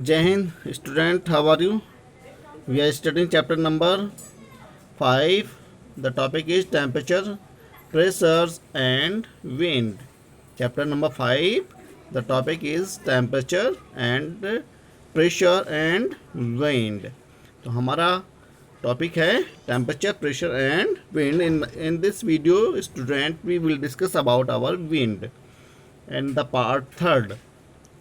जय Hind student, how are you? We are studying chapter number 5. The topic is temperature, pressures and wind. Chapter number 5. The topic is temperature and pressure and wind. तो हमारा topic है temperature, pressure and wind. In this video student we will discuss about our wind and the part third.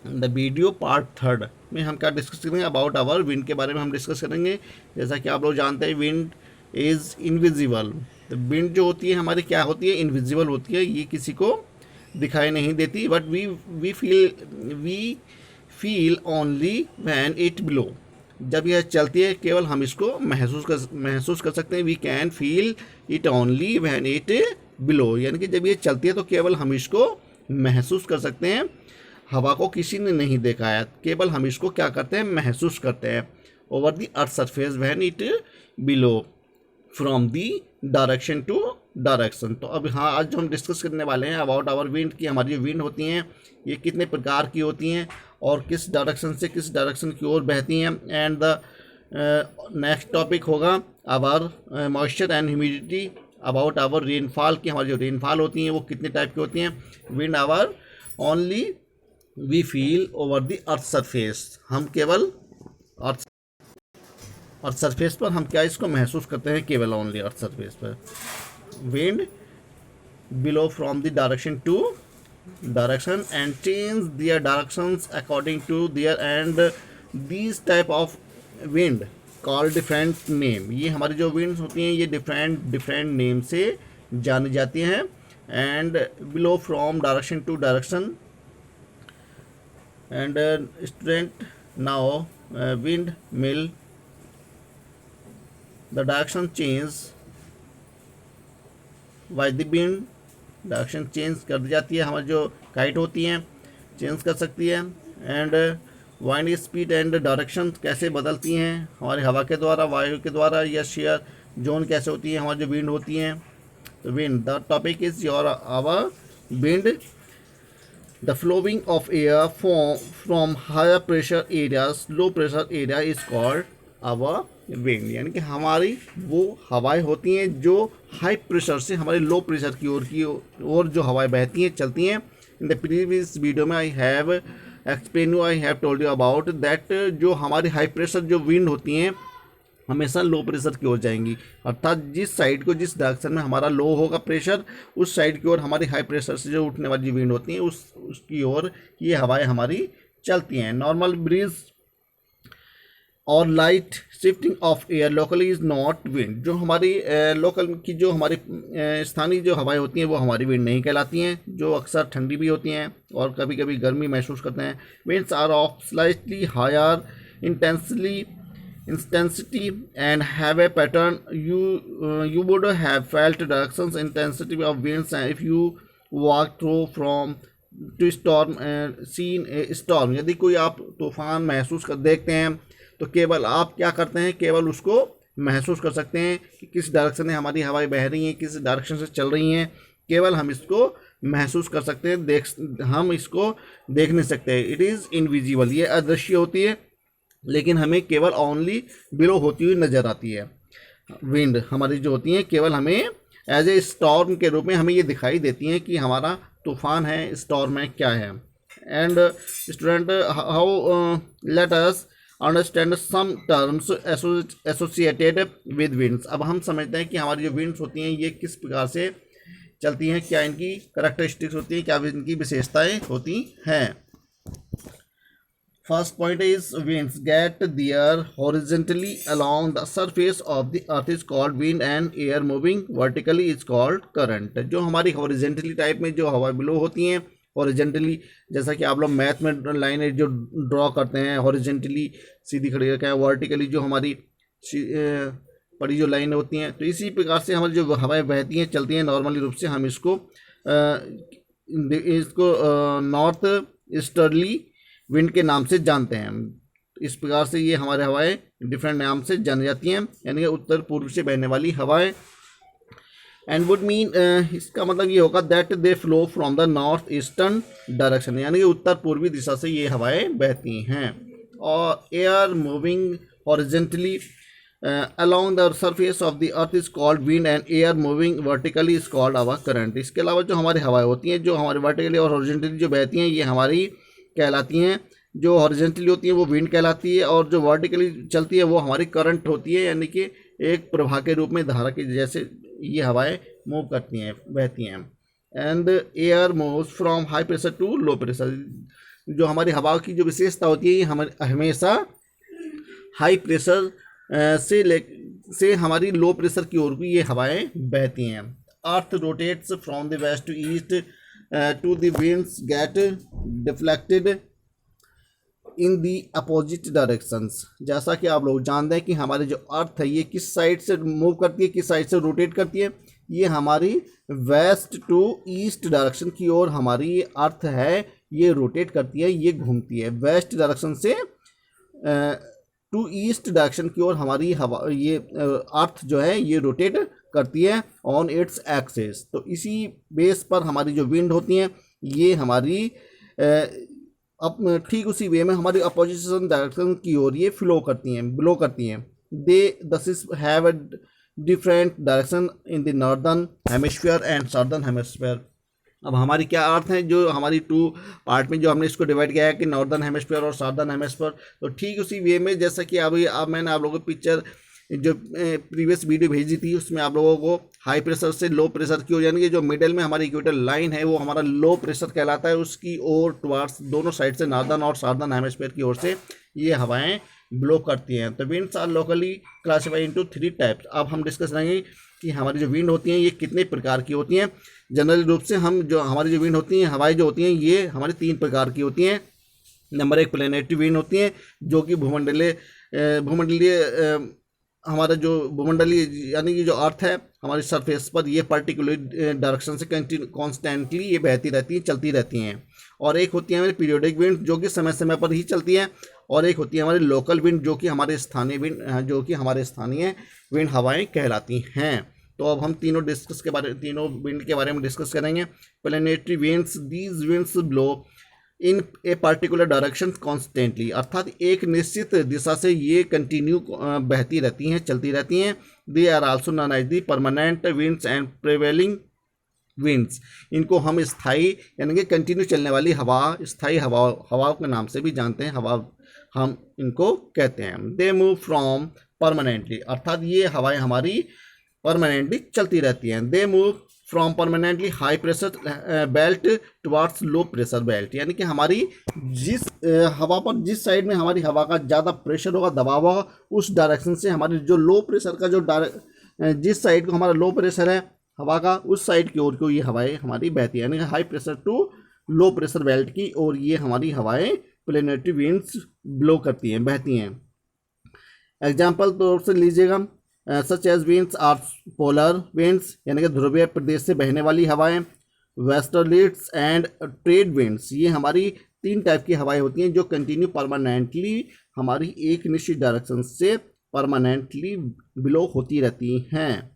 The video part third में हम क्या discuss करेंगे? About our wind के बारे में हम डिस्कस करेंगे. जैसा कि आप लोग जानते हैं, विंड इज़ इनविजिबल. तो विंड जो होती है हमारी क्या होती है? इनविजिबल होती है. ये किसी को दिखाई नहीं देती, but we feel only when it blow. जब यह चलती है केवल हम इसको महसूस कर सकते हैं. We can feel it only when it blow, यानी कि जब ये चलती है तो केवल हम इसको महसूस कर सकते हैं. हवा को किसी ने नहीं देखा है, केवल हम इसको क्या करते हैं? महसूस करते हैं. Over the earth surface when it blow from the direction to direction. तो अब हाँ, आज जो हम डिस्कस करने वाले हैं अबाउट आवर विंड की हमारी जो विंड होती हैं ये कितने प्रकार की होती हैं और किस डायरेक्शन से किस डायरेक्शन की ओर बहती हैं. एंड द नेक्स्ट टॉपिक होगा our moisture and humidity. About our rainfall की हमारी जो रेनफॉल होती हैं वो कितने टाइप की होती हैं. Wind our only we feel over the earth surface. हम केवल अर्थ सरफेस पर हम क्या इसको महसूस करते हैं? केवल ओनली अर्थ सरफेस पर. Wind blow from the direction to direction and change their directions according to their and these type of wind called different name. ये हमारी जो विंड्स होती हैं ये डिफरेंट नेम से जानी जाती हैं. And blow from direction to direction. And student, now windmill, the direction change by the wind. Direction change कर दी जाती है. हमारी जो काइट होती हैं चेंज कर सकती है. And wind speed and direction कैसे बदलती हैं? हमारी हवा के द्वारा, वायु के द्वारा, या शेयर जोन कैसे होती है हमारी जो विंड होती हैं. तो wind, the topic is your our wind. The flowing of air from higher pressure areas, low pressure area is called our wind. यानी कि हमारी वो हवाएं होती हैं जो हाई प्रेशर से हमारे लो प्रेशर की ओर जो हवाएं बहती हैं, चलती हैं. इन द प्रीवियस वीडियो में I have told you about that जो हमारी हाई प्रेशर जो विंड होती हैं हमेशा लो प्रेशर की ओर जाएंगी. अर्थात जिस साइड को, जिस डायरेक्शन में हमारा लो होगा प्रेशर, उस साइड की ओर हमारी हाई प्रेशर से जो उठने वाली विंड होती हैं उसकी ओर ये हवाएं हमारी चलती हैं. नॉर्मल ब्रीज और light shifting of air locally is not wind. जो हमारी लोकल की जो हमारी स्थानीय जो हवाएं होती हैं वो हमारी विंड नहीं कहलाती हैं, जो अक्सर ठंडी भी होती हैं और कभी कभी गर्मी महसूस करते हैं. Winds are of slightly higher intensity and have a pattern. You would have felt directions intensity of winds if you walk through from to storm seen a storm. यदि कोई आप तूफान महसूस कर देखते हैं तो केवल आप क्या करते हैं? केवल उसको महसूस कर सकते हैं कि किस डायरेक्शन में हमारी हवाएं बह रही हैं, किस डायरेक्शन से चल रही हैं. केवल हम इसको महसूस कर सकते हैं, हम इसको देख नहीं सकते. इट इज़ इनविजिबल, ये अदृश्य होती है लेकिन हमें केवल ओनली बिलो होती हुई नज़र आती है. विंड हमारी जो होती हैं केवल हमें एज ए स्टॉर्म के रूप में हमें ये दिखाई देती हैं कि हमारा तूफान है, स्टॉर्म है, क्या है. And student, how let us understand some terms associated with winds. अब हम समझते हैं कि हमारी जो विंड्स होती हैं ये किस प्रकार से चलती हैं, क्या इनकी करेक्टरिस्टिक्स होती हैं, क्या इनकी विशेषताएँ होती हैं. First point is winds get their horizontally along the surface of the earth is called wind and air moving vertically is called current. जो हमारी horizontally टाइप में जो हवा बिलो होती हैं, horizontally जैसा कि आप लोग मैथ में लाइनें जो ड्रॉ करते हैं horizontally सीधी खड़ी रखें, vertically जो हमारी पड़ी जो लाइनें होती हैं, तो इसी प्रकार से हमारी जो हवाएं बहती हैं, चलती हैं नॉर्मली रूप से हम इसको नॉर्थ ईस्टर्ली विंड के नाम से जानते हैं. इस प्रकार से ये हमारे हवाएं डिफरेंट नाम से जानी जाती हैं, यानी कि उत्तर पूर्व से बहने वाली हवाएं. एंड वुड मीन, इसका मतलब ये होगा that they flow from the north eastern direction, यानी कि उत्तर पूर्वी दिशा से ये हवाएं बहती हैं. और air moving horizontally along the surface of the earth is called wind and air moving vertically is called our current. इसके अलावा जो हमारी हवाएं होती हैं, जो हमारे वर्टिकली और हॉरिजॉन्टली जो बहती हैं, ये हमारी कहलाती हैं। जो हॉरिजॉन्टली होती है वो विंड कहलाती है, और जो वर्टिकली चलती है वो हमारी करंट होती है, यानी कि एक प्रवाह के रूप में धारा के जैसे ये हवाएं मूव करती हैं, बहती हैं। And air moves from high pressure to low pressure. जो हमारी हवा की जो विशेषता होती है, ये हमेशा हाई प्रेशर से हमारी लो प्रेशर की ओर भी ये हवाएं बहती हैं। Earth rotates from the west to east to the winds get deflected in the opposite directions. जैसा कि आप लोग जानते हैं कि हमारी जो अर्थ है ये किस साइड से मूव करती है, किस साइड से रोटेट करती है। ये हमारी वेस्ट टू ईस्ट डायरेक्शन की ओर हमारी ये अर्थ है, ये रोटेट करती है, ये घूमती है। वेस्ट डायरेक्शन से टू ईस्ट डायरेक्शन की ओर हमारी हवा ये अर्थ जो है ये रोटेट करती है ऑन इट्स एक्सिस। तो इसी बेस पर हमारी जो विंड होती हैं ये हमारी अब ठीक उसी वे में हमारी अपोजिशन डायरेक्शन की ओर ये फ्लो करती हैं, ब्लो करती हैं। दे दस have a different direction in the northern hemisphere and southern hemisphere. अब हमारी क्या अर्थ है, जो हमारी टू पार्ट में जो हमने इसको डिवाइड किया है कि नॉर्दर्न हेमिस्फीयर और साउदर्न हेमिस्फीयर, तो ठीक उसी वे में जैसा कि अब मैंने आप लोगों को पिक्चर जो प्रीवियस वीडियो भेजी थी उसमें आप लोगों को हाई प्रेशर से लो प्रेशर की ओर, यानी कि जो मिडिल में हमारी इक्वेटर लाइन है वो हमारा लो प्रेशर कहलाता है, उसकी ओर टुवार्ड्स दोनों साइड से नॉर्दर्न और साउदर्न हेमिस्फीयर की ओर से ये हवाएं ब्लो करती हैं। तो winds are locally classified into 3 types. अब हम डिस्कस करेंगे कि हमारी जो विंड होती हैं ये कितने प्रकार की होती हैं। जनरल रूप से हम जो हमारी जो विंड होती हैं, हवाएं जो होती हैं, ये हमारी 3 प्रकार की होती हैं। नंबर 1 प्लैनेटरी विंड होती हैं, जो कि भूमंडलीय हमारा जो भूमंडलीय यानी कि जो अर्थ है हमारी सरफेस पर ये पर्टिकुलर डायरेक्शन से कॉन्स्टेंटली ये बहती रहती हैं, चलती रहती हैं। और एक होती है हमारी पीरियोडिक विंड, जो कि समय समय पर ही चलती है। और एक होती है हमारी लोकल विंड, जो कि हमारे स्थानीय विंड हवाएं कहलाती हैं। तो अब हम तीनों विंड के बारे में डिस्कस करेंगे। Planetary winds, these winds blow in a particular direction constantly, अर्थात एक निश्चित दिशा से ये कंटिन्यू बहती रहती हैं, चलती रहती हैं। They are also known as the permanent winds and prevailing winds. इनको हम स्थायी यानी कि कंटिन्यू चलने वाली स्थायी हवाओं के नाम से भी जानते हैं, हवा हम इनको कहते हैं। दे मूव फ्रॉम परमानेंटली, अर्थात ये हवाएं हमारी परमानेंटली चलती रहती हैं। They move from permanently high pressure belt towards low pressure belt, यानी कि हमारी जिस हवा पर जिस साइड में हमारी हवा का ज़्यादा प्रेशर होगा, दबाव होगा, उस डायरेक्शन से हमारी जो लो प्रेशर का जो जिस साइड को हमारा लो प्रेशर है हवा का, उस साइड की ओर को ये हवाएं हमारी बहती है, यानी कि high pressure to low pressure belt की ओर ये हमारी हवाएं प्लैनेटरी विंड्स ब्लो करती हैं, बहती हैं। एग्जाम्पल तौर से लीजिएगा, such as winds are polar winds, यानी कि ध्रुवीय प्रदेश से बहने वाली हवाएं। वेस्टर्लीड्स एंड ट्रेड विंड्स, ये हमारी 3 टाइप की हवाएं होती हैं जो कंटिन्यू परमानेंटली हमारी एक निश्चित डायरेक्शन से परमानेंटली ब्लो होती रहती हैं।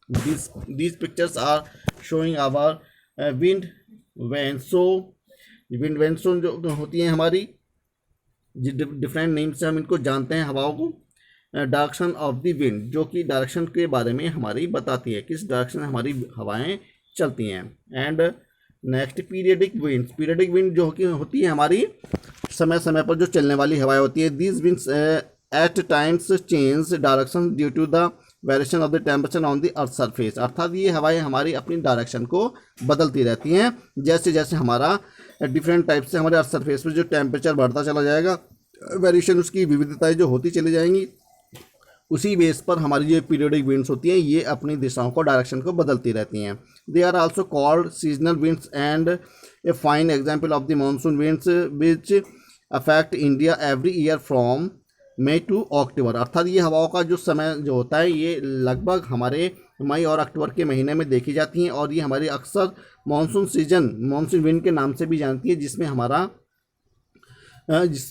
These pictures are showing our wind वेंसो जो होती हैं हमारी, डिफरेंट नेम से हम इनको जानते हैं हवाओं को। डायरेक्शन ऑफ द विंड, जो कि डायरेक्शन के बारे में हमारी बताती है, किस डायरेक्शन में हमारी हवाएं चलती हैं। एंड नेक्स्ट पीरियडिक विंड जो कि होती है हमारी समय समय पर जो चलने वाली हवाएं होती है। These winds at times change direction due to the variation of the temperature on the earth surface, अर्थात ये हवाएं हमारी अपनी डायरेक्शन को बदलती रहती हैं जैसे जैसे हमारा डिफरेंट टाइप से हमारे अर्थ सरफेस पर जो टेम्परेचर बढ़ता चला जाएगा, वेरिएशन उसकी विविधताएं जो होती चली जाएंगी, उसी बेस पर हमारी जो पीरियोडिक विंड्स होती हैं ये अपनी दिशाओं को डायरेक्शन को बदलती रहती हैं। They are also called seasonal winds and a fine example of the monsoon winds which affect India every year from May to October, अर्थात ये हवाओं का जो समय जो होता है ये लगभग हमारे मई और अक्टूबर के महीने में देखी जाती हैं। और ये हमारी अक्सर मानसून विंड के नाम से भी जानती है, जिससे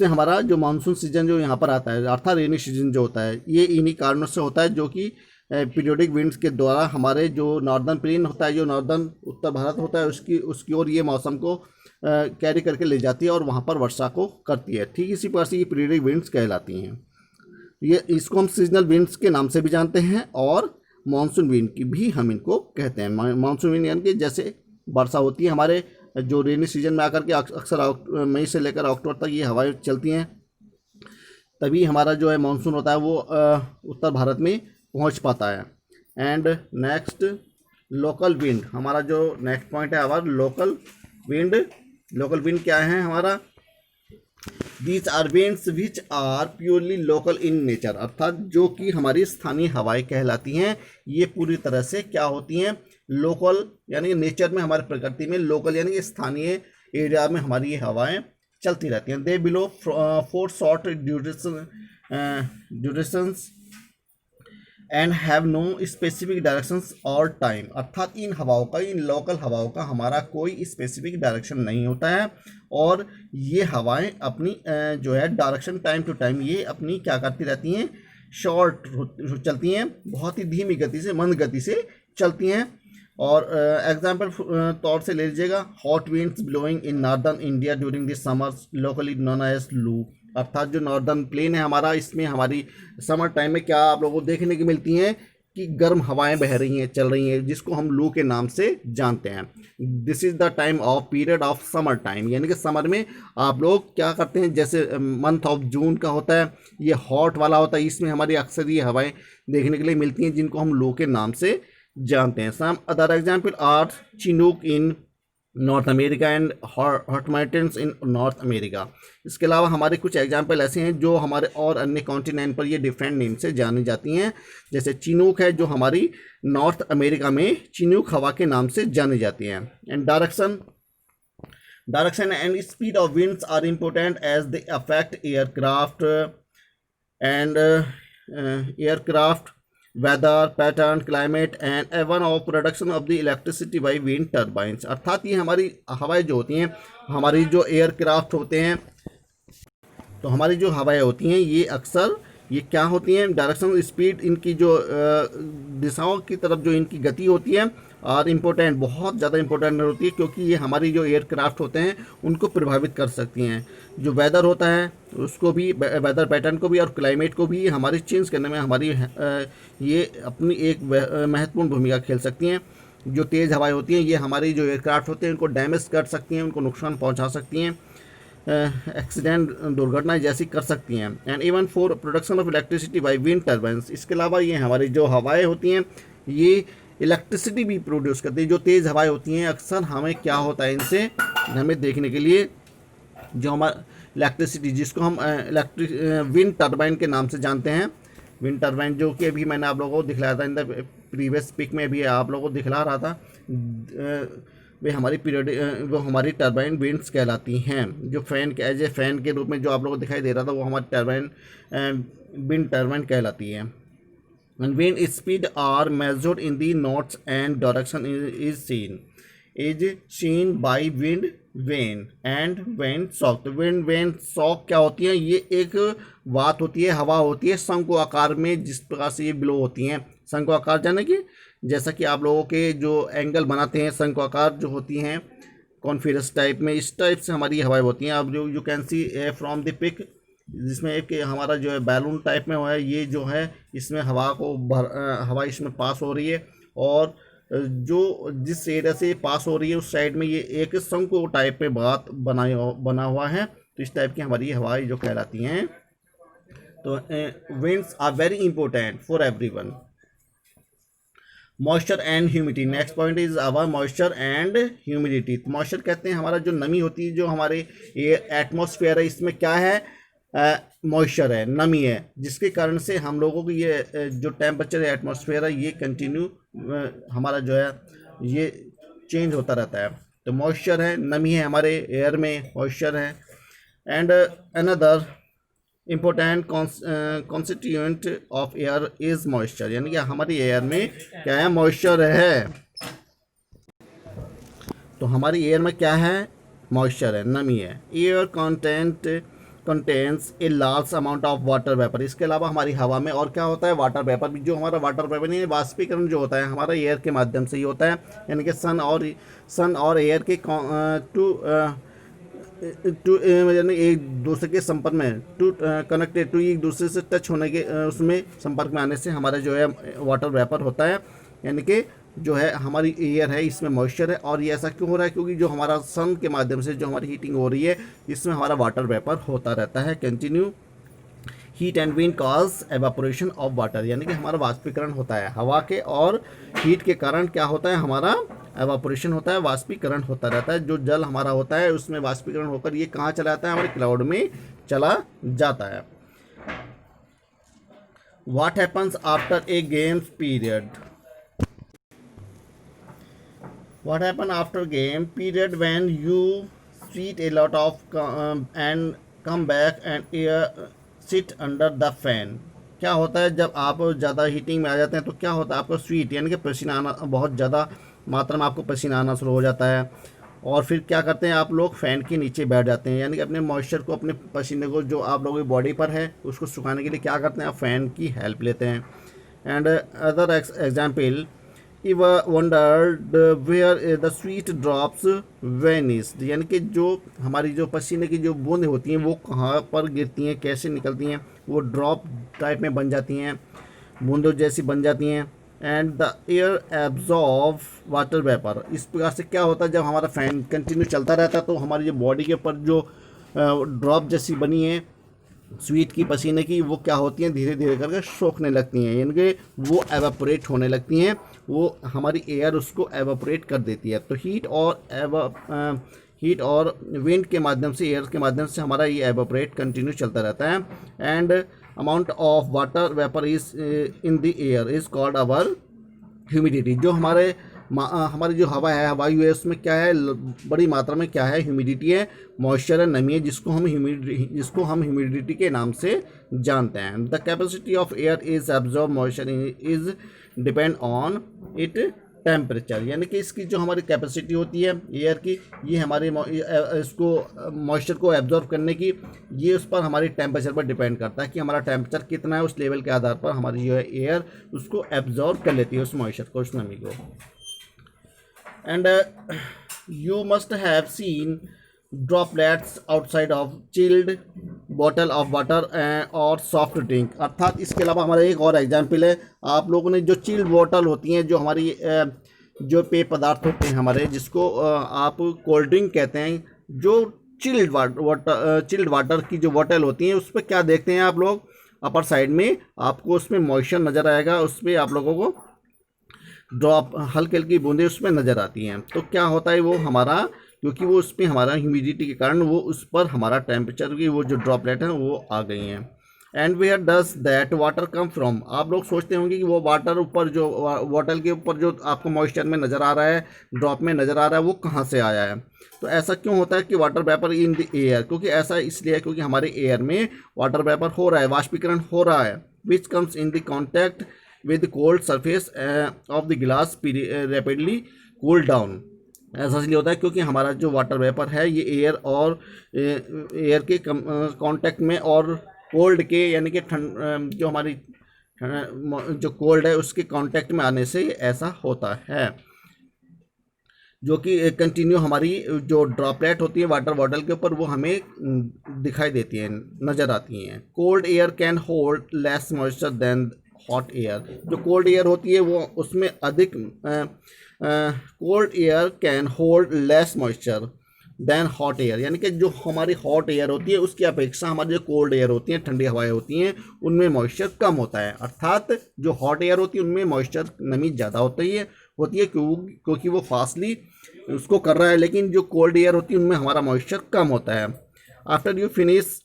हमारा जो मानसून सीजन जो यहाँ पर आता है, अर्थात रेनी सीजन जो होता है, ये इन्हीं कारणों से होता है, जो कि पीरियोडिक विंड्स के द्वारा हमारे जो नॉर्दर्न प्लेन होता है, जो नॉर्दर्न उत्तर भारत होता है, उसकी ओर ये मौसम को कैरी करके ले जाती है और वहाँ पर वर्षा को करती है। ठीक इसी प्रकार से ये पीरियडिक विंड्स कहलाती हैं। ये इसको हम सीजनल विंड्स के नाम से भी जानते हैं और मानसून विंड की भी हम इनको कहते हैं। मानसून विंड यानी कि जैसे वर्षा होती है हमारे जो रेनी सीजन में आकर के अक्सर मई से लेकर अक्टूबर तक ये हवाएं चलती हैं, तभी हमारा जो है मानसून होता है वो उत्तर भारत में पहुंच पाता है। एंड नेक्स्ट लोकल विंड, हमारा जो नेक्स्ट पॉइंट है हमारा लोकल विंड। लोकल विंड क्या है हमारा? These are winds which are purely local in nature, अर्थात जो कि हमारी स्थानीय हवाएं कहलाती हैं। ये पूरी तरह से क्या होती हैं? लोकल, यानी कि नेचर में, हमारे प्रकृति में लोकल यानी कि स्थानीय एरिया में हमारी ये हवाएं चलती रहती हैं। They blow 4 short durations and have no specific directions और टाइम, अर्थात इन हवाओं का, इन लोकल हवाओं का हमारा कोई स्पेसिफिक डायरेक्शन नहीं होता है और ये हवाएं अपनी जो है डायरेक्शन टाइम टू टाइम ये अपनी क्या करती रहती हैं? शॉर्ट चलती हैं, बहुत ही धीमी गति से, मंद गति से चलती हैं। और एग्जाम्पल तौर से ले लीजिएगा, hot winds blowing in northern India during this summers locally known as loo, अर्थात जो नॉर्दर्न प्लेन है हमारा, इसमें हमारी समर टाइम में क्या आप लोगों को देखने की मिलती हैं कि गर्म हवाएं बह रही हैं, चल रही हैं, जिसको हम लू के नाम से जानते हैं। This is the time of period of summer time, यानी कि समर में आप लोग क्या करते हैं, जैसे मंथ ऑफ जून का होता है, ये हॉट वाला होता है, इसमें हमारी अक्सर ये हवाएं देखने के लिए मिलती हैं, जिनको हम लू के नाम से जानते हैं। Some other example are chinook in North America and hot mountains in North America. इसके अलावा हमारे कुछ एग्जाम्पल ऐसे हैं जो हमारे और अन्य कॉन्टिनेंट पर ये डिफरेंट नेम से जानी जाती हैं। जैसे चिनूक है जो हमारी नॉर्थ अमेरिका में चिनूक हवा के नाम से जानी जाती है। And direction and speed of winds are important as they affect aircraft weather pattern climate and even of production of the electricity by wind turbines, अर्थात ये हमारी हवाएं जो होती हैं, हमारी जो एयरक्राफ्ट होते हैं, तो हमारी जो हवाएं होती हैं ये अक्सर ये क्या होती हैं? डायरेक्शन स्पीड, इनकी जो दिशाओं की तरफ जो इनकी गति होती है और इम्पोर्टेंट, बहुत ज़्यादा इम्पोर्टेंट होती है, क्योंकि ये हमारी जो एयरक्राफ्ट होते हैं उनको प्रभावित कर सकती हैं। जो वेदर होता है उसको भी, वेदर पैटर्न को भी और क्लाइमेट को भी हमारी चेंज करने में हमारी ये अपनी एक महत्वपूर्ण भूमिका खेल सकती हैं। जो तेज़ हवाएं होती हैं ये हमारी जो एयरक्राफ्ट होते हैं उनको डैमेज कर सकती हैं, उनको नुकसान पहुँचा सकती हैं, एक्सीडेंट, दुर्घटनाएं जैसी कर सकती हैं। And even for production of electricity by wind turbines, इसके अलावा ये हमारी जो हवाएं होती हैं ये इलेक्ट्रिसिटी भी प्रोड्यूस करती है। जो तेज़ हवाएं होती हैं अक्सर हमें क्या होता है इनसे हमें देखने के लिए, जो हमारा इलेक्ट्रिसिटी जिसको हम विंड टर्बाइन के नाम से जानते हैं, विंड टर्बाइन जो कि अभी मैंने आप लोगों को दिखलाया था, इन द प्रीवियस पिक में भी आप लोगों को दिखला रहा था, वे हमारी वो हमारी टर्बाइन विंड्स कहलाती हैं। जो फैन के एज ए फैन के रूप में जो आप लोगों को दिखाई दे रहा था वो हमारी टर्बाइन विंड टर्बाइन कहलाती है। And wind speed are measured in the knots and direction is seen by wind vane and wind shock। तो wind vane shock क्या होती है? ये एक बात होती है, हवा होती है शंकु आकार में, जिस प्रकार से ये ब्लो होती हैं। शंकु आकार जाने कि जैसा कि आप लोगों के जो एंगल बनाते हैं शंकु आकार जो होती हैं कॉन्फिरस टाइप में, इस टाइप से हमारी हवाएं होती हैं। अब जो you can see from the pic, जिसमें एक हमारा जो है बैलून टाइप में हुआ है, ये जो है इसमें हवा इसमें पास हो रही है और जो जिस एरिया से पास हो रही है उस साइड में ये एक शंकु टाइप में बना हुआ है। तो इस टाइप की हमारी हवाएं जो कहलाती हैं। तो winds are very important for everyone. Moisture and humidity, next point is our moisture and humidity. Moisture कहते हैं हमारा जो नमी होती है, जो हमारे ये एटमॉस्फेयर है इसमें क्या है? मॉइस्चर है, नमी है, जिसके कारण से हम लोगों को ये जो टेम्परेचर है एटमॉस्फेयर है ये कंटिन्यू हमारा जो है ये चेंज होता रहता है। तो मॉइस्चर है, नमी है, हमारे एयर में मॉइस्चर है। And another important constituent of air is moisture, यानी कि हमारी एयर में क्या है? मॉइस्चर है। तो हमारी एयर में क्या है? मॉइस्चर है, नमी है। Air contains a large amount of water vapour. इसके अलावा हमारी हवा में और क्या होता है? वाटर वेपर भी। जो हमारा वाटर वेपर नहीं, वाष्पीकरण जो होता है हमारा एयर के माध्यम से ही होता है, यानी कि सन और एयर के टू यानी एक दूसरे के संपर्क में, टू कनेक्टेड टू, एक दूसरे से टच होने के उसमें संपर्क में आने से हमारा जो है वाटर वेपर होता है, यानी कि जो है हमारी एयर है इसमें मॉइस्चर है। और ये ऐसा क्यों हो रहा है? क्योंकि जो हमारा सन के माध्यम से जो हमारी हीटिंग हो रही है इसमें हमारा वाटर वेपर होता रहता है। Continue. Heat and wind cause evaporation of water, यानी कि हमारा वाष्पीकरण होता है हवा के, और हीट के कारण क्या होता है? हमारा एवापोरेशन होता है, वाष्पीकरण होता रहता है। जो जल हमारा होता है उसमें वाष्पीकरण होकर ये कहाँ चला जाता है? हमारे क्लाउड में चला जाता है। What happens after A games period? What happen after game period when you sweat a lot of and come back and sit under the fan? क्या होता है जब आप ज़्यादा हीटिंग में आ जाते हैं तो क्या होता है? आपको स्वीट यानी कि पसीना आना, बहुत ज़्यादा मात्रा में आपको पसीना आना शुरू हो जाता है। और फिर क्या करते हैं आप लोग? फ़ैन के नीचे बैठ जाते हैं, यानी कि अपने मॉइस्चर को, अपने पसीने को जो आप लोगों की बॉडी पर है उसको सुखाने के लिए क्या करते हैं? आप फ़ैन की हेल्प लेते हैं। And other example, I've wondered where the sweat drops vanished, यानी कि जो हमारी जो पसीने की जो बूंदें होती हैं वो कहाँ पर गिरती हैं, कैसे निकलती हैं? वो ड्रॉप टाइप में बन जाती हैं, बूंदों जैसी बन जाती हैं। And the air absorb water vapour, इस प्रकार से क्या होता है? जब हमारा फैन कंटिन्यू चलता रहता है तो हमारी जो बॉडी के ऊपर जो ड्रॉप जैसी बनी है स्वीट की, पसीने की, वो क्या होती हैं? धीरे धीरे करके सोखने लगती हैं, यानी कि वो एवापोरेट होने लगती हैं, वो हमारी एयर उसको एवापोरेट कर देती है। तो हीट और विंड के माध्यम से, एयर के माध्यम से हमारा ये एवापोरेट कंटिन्यू चलता रहता है। And amount of water vapour is in the air is called our humidity. जो हमारी जो हवा है, वायु है, उसमें क्या है? बड़ी मात्रा में क्या है? ह्यूमिडिटी है, मॉइस्चर है, नमी है, जिसको हम ह्यूमिडिटी के नाम से जानते हैं। The capacity of air is absorb moisture is depend on it temperature, यानी कि इसकी जो हमारी कैपेसिटी होती है एयर की, ये हमारे इसको मॉइस्चर को एब्जॉर्ब करने की, ये उस पर हमारी टेम्परेचर पर डिपेंड करता है कि हमारा टेम्परेचर कितना है। उस लेवल के आधार पर हमारी जो है एयर उसको एब्जॉर्ब कर लेती है, उस मॉइस्चर को, उस नमी को। And you must have seen droplets outside of chilled bottle of water और सॉफ्ट ड्रिंक। अर्थात इसके अलावा हमारा एक और एग्जाम्पल है, आप लोगों ने जो चिल्ड बॉटल होती हैं, जो हमारी जो पेय पदार्थ होते हैं हमारे, जिसको आप कोल्ड ड्रिंक कहते हैं, जो चिल्ड वाटर की जो बॉटल होती हैं, उस पर क्या देखते हैं आप लोग? अपर साइड में आपको उसमें मॉइस्चर नज़र आएगा, उस पर आप लोगों को ड्रॉप, हल्की हल्की बूंदें उसमें नज़र आती हैं। तो क्या होता है? वो हमारा, क्योंकि वो उसमें हमारा ह्यूमिडिटी के कारण वो उस पर हमारा टेम्परेचर की वो जो ड्रॉपलेट है वो आ गई हैं। And where does that water come from? आप लोग सोचते होंगे कि वो वाटर ऊपर जो बॉटल के ऊपर जो आपको मॉइस्चर में नज़र आ रहा है, ड्रॉप में नज़र आ रहा है, वो कहाँ से आया है? तो ऐसा क्यों होता है कि water vapour in the air? क्योंकि ऐसा इसलिए है क्योंकि हमारे एयर में वाटर वेपर हो रहा है, वाष्पीकरण हो रहा है, which comes in the contact with cold surface of the गिलास रैपिडली कूल डाउन। ऐसा इसलिए होता है क्योंकि हमारा जो वाटर वेपर है ये एयर के कांटेक्ट में और कोल्ड के, यानी कि जो हमारी जो कोल्ड है उसके कांटेक्ट में आने से ऐसा होता है, जो कि कंटिन्यू हमारी जो ड्रॉपलेट होती है वाटर बॉटल के ऊपर वो हमें दिखाई देती हैं, नज़र आती हैं। Cold air can hold less moisture than hot air. जो कोल्ड एयर होती है वो उसमें अधिक cold air can hold less moisture than hot air, यानी कि जो हमारी हॉट एयर होती है उसकी अपेक्षा हमारी जो कोल्ड एयर होती हैं, ठंडी हवाएं होती हैं, उनमें मॉइस्चर कम होता है। अर्थात जो हॉट एयर होती है उनमें मॉइस्चर, नमी ज़्यादा होती है क्योंकि वो फास्टली उसको कर रहा है, लेकिन जो कोल्ड एयर होती है उनमें हमारा मॉइस्चर कम होता है। After you finish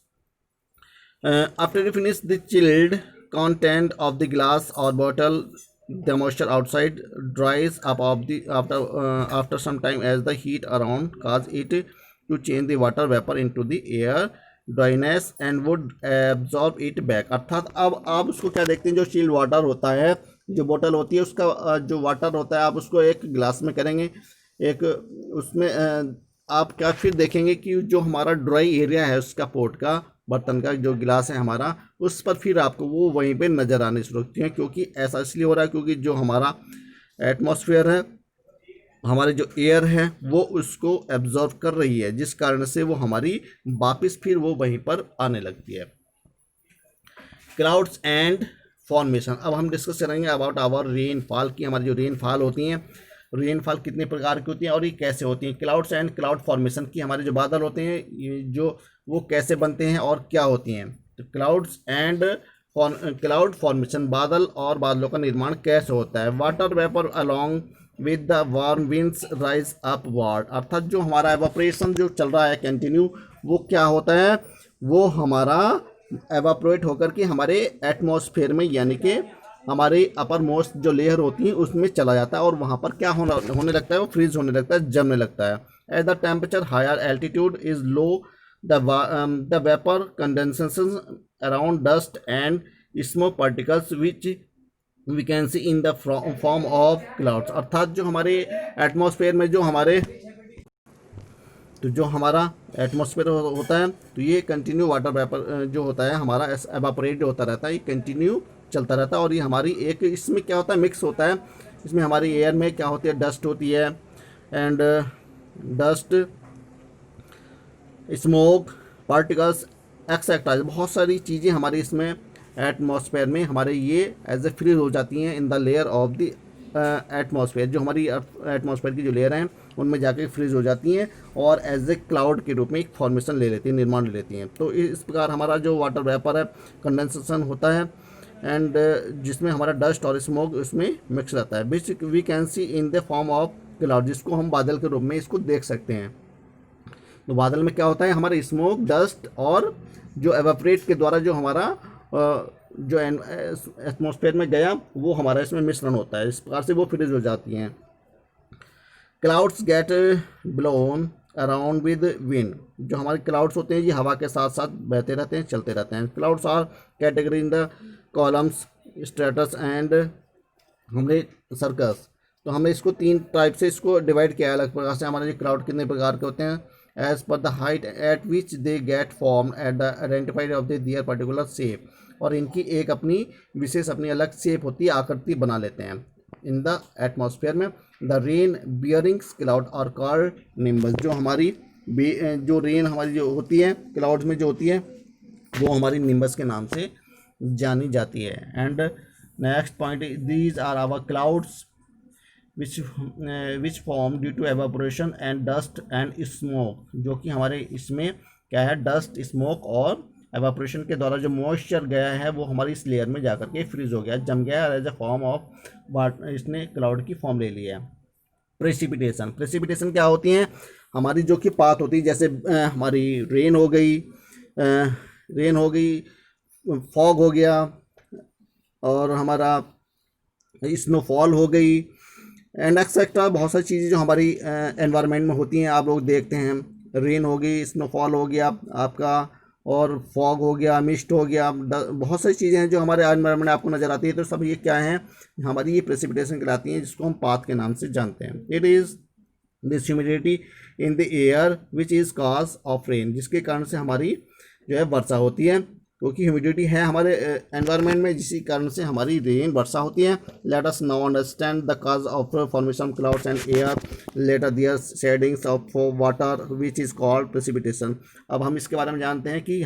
the chilled content of the glass or bottle, the moisture outside dries up after some time as the heat around cause it to change the water vapor into the air dryness and would absorb it back। अर्थात अब आप उसको क्या देखते हैं? जो chilled water होता है, जो बोतल होती है, उसका जो वाटर होता है आप उसको एक गिलास में करेंगे, एक उसमें आप क्या फिर देखेंगे कि जो हमारा ड्राई एरिया है उसका पोर्ट का, बर्तन का जो गिलास है हमारा, उस पर फिर आपको वो वहीं पे नज़र आने शुरू होती हैं। क्योंकि ऐसा इसलिए हो रहा है क्योंकि जो हमारा एटमॉस्फेयर है हमारे जो एयर है वो उसको एब्जॉर्ब कर रही है, जिस कारण से वो हमारी वापस फिर वो वहीं पर आने लगती है। Clouds and formation. अब हम डिस्कस करेंगे अबाउट आवर रेनफॉल की हमारी जो रेनफॉल होती हैं, रेनफॉल कितने प्रकार की होती हैं और ये कैसे होती हैं। क्लाउड्स एंड क्लाउड फॉर्मेशन की हमारे जो बादल होते हैं ये जो वो कैसे बनते हैं और क्या होती हैं। तो क्लाउड्स एंड क्लाउड फॉर्मेशन, बादल और बादलों का निर्माण कैसे होता है। Water vapour along with the warm winds rise upward, अर्थात जो हमारा एवापोरेशन जो चल रहा है कंटिन्यू, वो क्या होता है, वो हमारा एवापोरेट होकर के हमारे एटमॉस्फेयर में यानी कि हमारे अपर मोस्ट जो लेयर होती है उसमें चला जाता है और वहाँ पर क्या होने लगता है, वो फ्रीज होने लगता है, जमने लगता है। As the temperature higher altitude is low the vapour condensation around dust and smoke particles which we can see in the form of clouds, अर्थात जो हमारे एटमॉस्फेयर में जो हमारा एटमॉस्फेयर होता है तो ये कंटिन्यू वाटर वेपर जो होता है हमारा एवापोरेट जो होता रहता है, ये कंटिन्यू चलता रहता है और ये हमारी एक इसमें क्या होता है, मिक्स होता है। इसमें हमारी एयर में क्या होती है, डस्ट होती है and dust, smoke, particles etcetera, बहुत सारी चीज़ें हमारी इसमें एटमॉस्फेयर में हमारे ये एज ए फ्रीज हो जाती हैं in the layer of the atmosphere, जो हमारी एटमॉस्फेयर की जो लेयर हैं उनमें जाके फ्रीज हो जाती हैं और एज ए क्लाउड के रूप में एक फॉर्मेशन ले लेती हैं, निर्माण ले लेती हैं। तो इस प्रकार हमारा जो वाटर वेपर है कंडेंसेशन होता है एंड जिसमें हमारा डस्ट और स्मोक उसमें मिक्स रहता है, which we can see in the form of cloud, जिसको हम बादल के रूप में इसको देख सकते हैं। तो बादल में क्या होता है, हमारे स्मोक, डस्ट और जो एवापोरेट के द्वारा जो हमारा जो एटमॉस्फेयर में गया वो हमारा इसमें मिश्रण होता है, इस प्रकार से वो फ्रीज हो जाती हैं। Clouds get blown around with wind, जो हमारे क्लाउड्स होते हैं ये हवा के साथ साथ बहते रहते हैं, चलते रहते हैं। Clouds are category in the columns, stratus and हमने सर्कस। तो हमने इसको 3 टाइप से इसको डिवाइड किया है अलग प्रकार से। हमारे जो क्लाउड कितने प्रकार के होते हैं, as per the height at which they get form at the identified of the their particular shape, और इनकी एक अपनी विशेष अपनी अलग शेप होती है, आकृति बना लेते हैं इन द एटमॉस्फेयर में। द रेन बियरिंग्स क्लाउड और कॉल्ड निम्बस, जो हमारी जो रेन हमारी जो होती है क्लाउड्स में जो होती है वो हमारी निम्बस के नाम से जानी जाती है। And next point, these are our clouds which form due to evaporation and dust and smoke, जो कि हमारे इसमें क्या है, डस्ट, स्मोक और एवापोरेशन के द्वारा जो मॉइस्चर गया है वो हमारी इस लेयर में जाकर के फ्रीज हो गया, जम गया as a form of water, इसने क्लाउड की फॉर्म ले लिया है। प्रेसिपिटेशन, प्रेसिपिटेशन क्या होती हैं, हमारी जो कि पात होती है, जैसे हमारी रेन हो गई, फॉग हो गया और हमारा स्नोफॉल हो गई एंड एक्सेट्रा, बहुत सारी चीज़ें जो हमारी एनवायरनमेंट में होती हैं आप लोग देखते हैं। रेन हो गई, स्नोफॉल हो गया आपका, और फॉग हो गया, मिस्ट हो गया, बहुत सारी चीज़ें हैं जो हमारे एनवायरनमेंट में आपको नज़र आती है। तो सब ये क्या है, हमारी ये प्रेसिपिटेशन कहलाती हैं, जिसको हम पात के नाम से जानते हैं। It is this humidity in the air which is cause of rain, जिसके कारण से हमारी जो है वर्षा होती है, क्योंकि ह्यूमिडिटी है हमारे एनवायरनमेंट में, जिसी कारण से हमारी रेन वर्षा होती है। Let us now understand the cause of formation of clouds and air later their sheddings of water which is called precipitation. अब हम इसके बारे में जानते हैं कि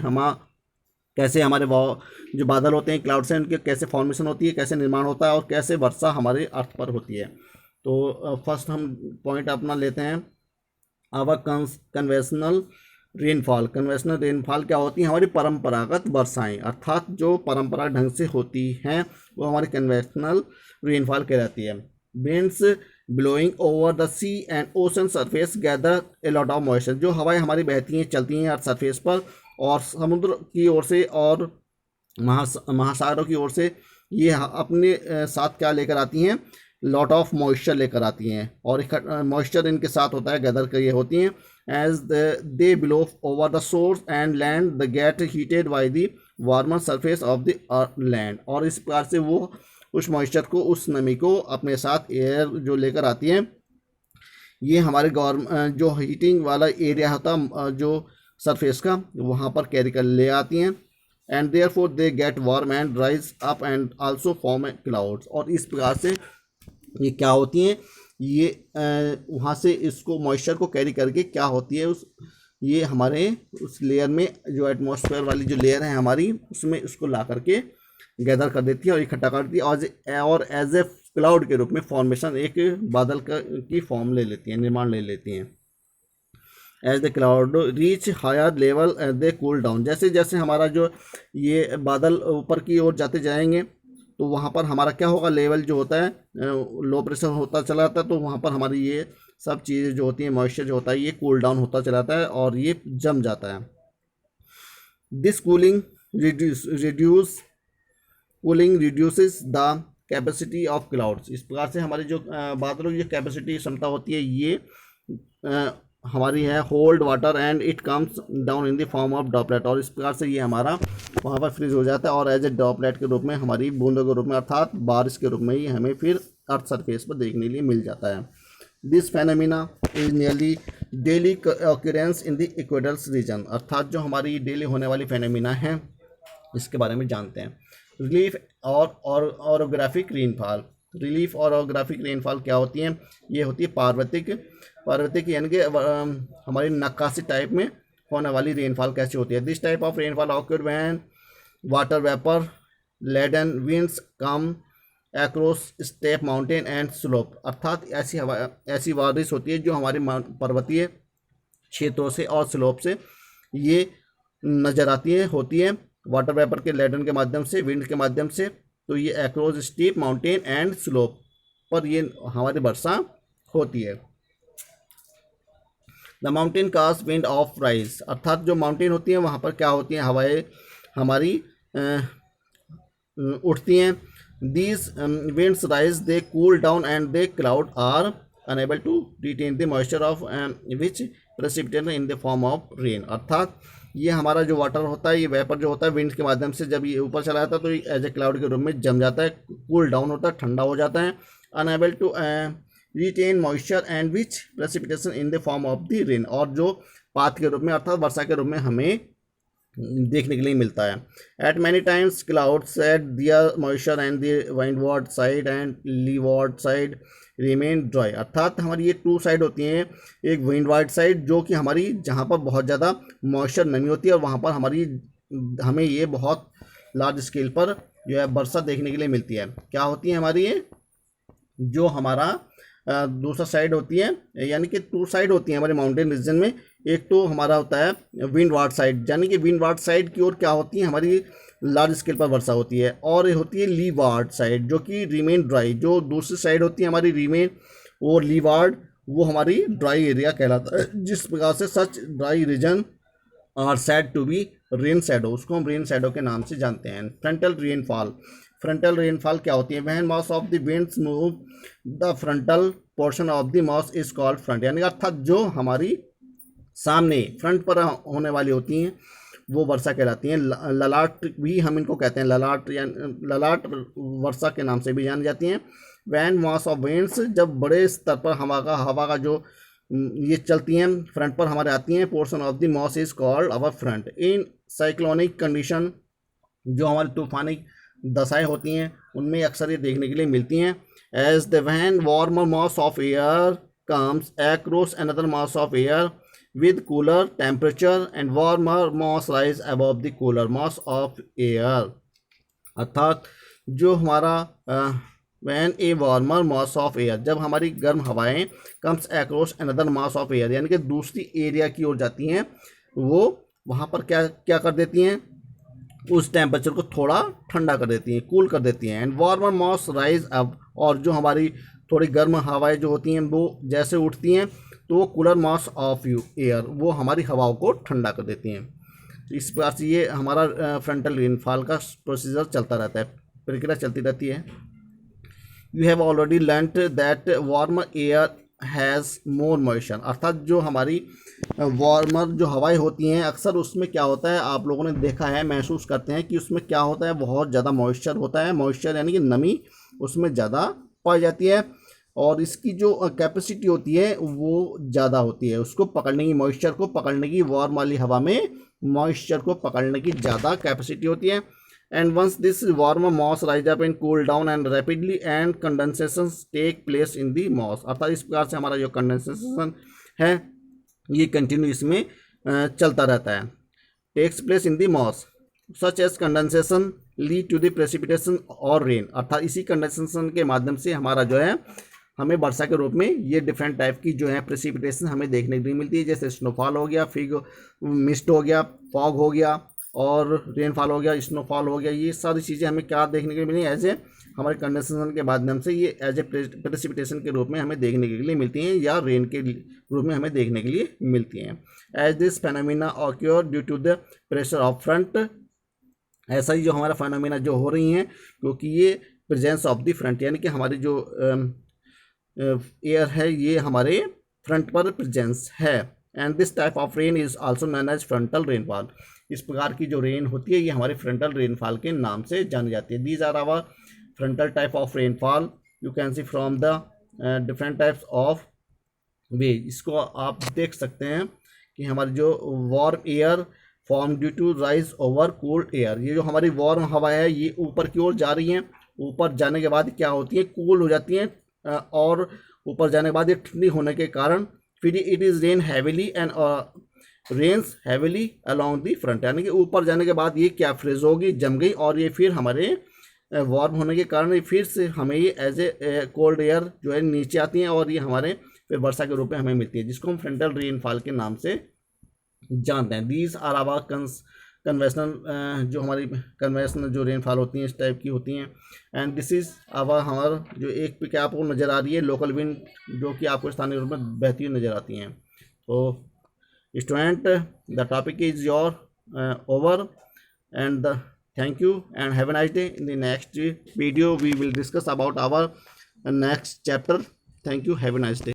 कैसे हमारे जो बादल होते हैं क्लाउड से, उनके कैसे फॉर्मेशन होती है, कैसे निर्माण होता है और कैसे वर्षा हमारे अर्थ पर होती है। तो फर्स्ट हम पॉइंट अपना लेते हैं, our conventional rainfall. Conventional rainfall क्या होती है, हमारी परंपरागत वर्षाएं, अर्थात जो परंपरा ढंग से होती हैं वो हमारी कन्वेंशनल रेनफॉल कहलाती है। Winds blowing over the sea and ocean surface gather a lot of moisture, जो हवाएं हमारी बहती हैं चलती हैं अर्थ सरफेस पर और समुद्र की ओर से और महासागरों की ओर से ये अपने साथ क्या लेकर आती हैं, लॉट ऑफ मॉइस्चर लेकर आती हैं, और मॉइस्चर इनके साथ होता है, गैदर कर ये होती हैं। As they blow over the source and land the get heated by the warmer surface of the land, और इस प्रकार से वो उस मॉइस्चर को, उस नमी को अपने साथ एयर जो लेकर आती हैं, ये हमारे जो हीटिंग वाला एरिया होता जो सरफेस का, वहाँ पर कैरी कर ले आती हैं। And therefore they get warm and rise up and also form clouds, और इस प्रकार से ये क्या होती हैं, ये वहाँ से इसको मॉइस्चर को कैरी करके क्या होती है ये हमारे उस लेयर में, जो एटमॉस्फेयर वाली जो लेयर है हमारी, उसमें उसको ला करके गैदर कर देती है और इकट्ठा कर देती है, और एज ए क्लाउड के रूप में फॉर्मेशन एक बादल की फॉर्म ले लेती है, निर्माण ले लेती हैं। As the cloud reach higher level they cool down, जैसे जैसे हमारा जो ये बादल ऊपर की ओर जाते जाएंगे तो वहाँ पर हमारा क्या होगा, लेवल जो होता है लो प्रेशर होता चला जाता है, तो वहाँ पर हमारी ये सब चीज़ें जो होती हैं, मॉइस्चर जो होता है ये कूल डाउन होता चला जाता है और ये जम जाता है। This cooling reduces the capacity of clouds, इस प्रकार से हमारी जो बादलों की जो कैपेसिटी क्षमता होती है ये हमारी है hold water and it comes down in the form of droplet, और इस प्रकार से ये हमारा वहाँ पर फ्रीज हो जाता है और एज ए ड्रॉपलेट के रूप में, हमारी बूंदों के रूप में, अर्थात बारिश के रूप में ही हमें फिर अर्थ सरफेस पर देखने के लिए मिल जाता है। This phenomena is nearly daily occurrence in the equators region, अर्थात जो हमारी डेली होने वाली फेनोमिना है इसके बारे में जानते हैं। रिलीफ और ऑरोग्राफिक रेनफॉल, रिलीफ और ऑरोग्राफिक रेनफॉल क्या होती है, ये होती है पार्वतिक यानी कि हमारी नक्काशी टाइप में होने वाली रेनफॉल कैसे होती है। This type of rainfall occur when water vapour laden winds come across steep mountain and slope, अर्थात ऐसी बारिश होती है जो हमारे पर्वतीय क्षेत्रों से और स्लोप से ये नज़र आती है, होती है वाटर वेपर के लेडन के माध्यम से, विंड के माध्यम से, तो ये across steep mountain and slope पर ये हमारी वर्षा होती है। The mountain cast wind of rise, अर्थात जो माउंटेन होती हैं वहाँ पर क्या होती हैं, हवाएं हमारी उठती हैं। These winds rise they cool down and they cloud are unable to retain the moisture of which precipitate in the form of rain, अर्थात ये हमारा जो वाटर होता है, ये वेपर जो होता है विंड के माध्यम से जब ये ऊपर चला जाता है तो एज ए क्लाउड के रूप में जम जाता है, कूल डाउन होता है, ठंडा हो जाता है। Unable to retain moisture and which precipitation in the form of the rain, और जो पात के रूप में अर्थात वर्षा के रूप में हमें देखने के लिए मिलता है। At many times clouds at their moisture and the windward side and leeward side remain dry, अर्थात हमारी ये टू साइड होती हैं, एक विंडवर्ड साइड जो कि हमारी जहाँ पर बहुत ज़्यादा मॉइस्चर नमी होती है और वहाँ पर हमें ये बहुत लार्ज स्केल पर जो है वर्षा देखने के लिए मिलती है। क्या होती है हमारी ये जो हमारा दूसरा साइड होती है, यानी कि टू साइड होती है हमारे माउंटेन रीजन में। एक तो हमारा होता है विंडवर्ड साइड, यानी कि विंडवर्ड साइड की ओर क्या होती है हमारी लार्ज स्केल पर वर्षा होती है, और ये होती है लीवार्ड साइड जो कि रिमेन ड्राई, जो दूसरी साइड होती है हमारी रिमेन और लीवार्ड, वो हमारी ड्राई एरिया कहलाता है। जिस प्रकार से such dry region are said to be rain shadow, उसको हम रेन शैडो के नाम से जानते हैं। फ्रंटल रेनफॉल क्या होती है, when mass of the winds move the frontal portion of the mass is called front, यानी अर्थात जो हमारी सामने फ्रंट पर होने वाली होती हैं वो वर्षा कहलाती हैं। ललाट भी हम इनको कहते हैं, ललाट वर्षा के नाम से भी जानी जाती हैं। वैन मास ऑफ विंड्स, जब बड़े स्तर पर हवा का जो ये चलती हैं फ्रंट पर हमारे आती हैं, portion of the mass is called our front. In cyclonic condition, जो हमारी तूफानी दशाएं होती हैं उनमें अक्सर ये देखने के लिए मिलती हैं। As the van warmer mass of air comes across another mass of air with cooler temperature and warmer mass rise above the cooler mass of air, अर्थात जो हमारा when a warmer mass of air, जब हमारी गर्म हवाएं comes across another mass of air, यानी कि दूसरी एरिया की ओर जाती हैं, वो वहाँ पर क्या कर देती हैं, उस टेम्परेचर को थोड़ा ठंडा कर देती हैं, कूल कर देती हैं। And warmer mass rise up, और जो हमारी थोड़ी गर्म हवाएं जो होती हैं वो जैसे उठती हैं तो वो कूलर मास ऑफ एयर, वो हमारी हवाओं को ठंडा कर देती हैं। इस प्रकार से ये हमारा फ्रंटल रेनफॉल का प्रोसीजर चलता रहता है, प्रक्रिया चलती रहती है। You have already learned that warmer air has more moisture, अर्थात जो हमारी वार्मर जो हवाएं होती हैं अक्सर उसमें क्या होता है, आप लोगों ने देखा है, महसूस करते हैं कि उसमें क्या होता है, बहुत ज़्यादा मॉइस्चर होता है। मॉइस्चर यानी कि नमी उसमें ज़्यादा पाई जाती है और इसकी जो कैपेसिटी होती है वो ज़्यादा होती है, उसको पकड़ने की, मॉइस्चर को पकड़ने की, वार्म वाली हवा में मॉइस्चर को पकड़ने की ज़्यादा कैपेसिटी होती है। and once this warm moss rise up and cool down and rapidly and condensations take place in the moss, अर्थात इस प्रकार से हमारा जो कंडेंसेशन है ये कंटिन्यू इसमें चलता रहता है। Takes place in the mass such as condensation lead to the precipitation और रेन, अर्थात इसी कंडेंसेशन के माध्यम से हमारा जो है हमें वर्षा के रूप में ये डिफरेंट टाइप की जो है प्रेसिपिटेशन हमें देखने के लिए मिलती है, जैसे स्नोफॉल हो गया, फिग मिस्ट हो गया, फॉग हो गया और रेनफॉल हो गया, स्नोफॉल हो गया। ये सारी चीज़ें हमें क्या देखने के लिए मिली एज ए हमारे कंडेंसेशन के माध्यम से ये एज ए प्रेसिपिटेशन के रूप में हमें देखने के लिए मिलती हैं या रेन के रूप में हमें देखने के लिए मिलती हैं। As this phenomena occur due to the pressure of front, ऐसा ही जो हमारा फेनोमेना जो हो रही हैं क्योंकि ये प्रेजेंस ऑफ द फ्रंट यानी कि हमारी जो एयर है ये हमारे फ्रंट पर प्रेजेंस है। And this type of rain is also known as frontal rainfall, इस प्रकार की जो रेन होती है ये हमारे फ्रंटल रेनफॉल के नाम से जानी जाती है। These are our frontal type of rainfall, you can see from the different types of way. इसको आप देख सकते हैं कि हमारी जो warm air form due to rise over cold air, ये जो हमारी वार्म हवा है ये ऊपर की ओर जा रही हैं, ऊपर जाने के बाद क्या होती है कूल हो जाती हैं और ऊपर जाने के बाद ये ठंडी होने के कारण फिर it is rain heavily and rains heavily along the front, यानी कि ऊपर जाने के बाद ये क्या फ्रीज होगी, जम गई और ये फिर हमारे वार्म होने के कारण ये फिर से हमें ये एज ए कोल्ड एयर जो है नीचे आती हैं और ये हमारे फिर वर्षा के रूप में हमें मिलती है, जिसको हम फ्रंटल रेनफॉल के नाम से जानते हैं। दीज आर आवर कन्वेंशनल, जो हमारी कन्वेंशनल जो रेनफॉल होती हैं इस टाइप की होती हैं। एंड दिस इज़ आवर हमारा जो एक पिक आपको नज़र आ रही है लोकल विंड जो कि आपको स्थानीय रूप में बहती हुई नज़र आती हैं। तो student the topic is your over and the thank you and have a nice day. In the next video we will discuss about our next chapter. Thank you, have a nice day.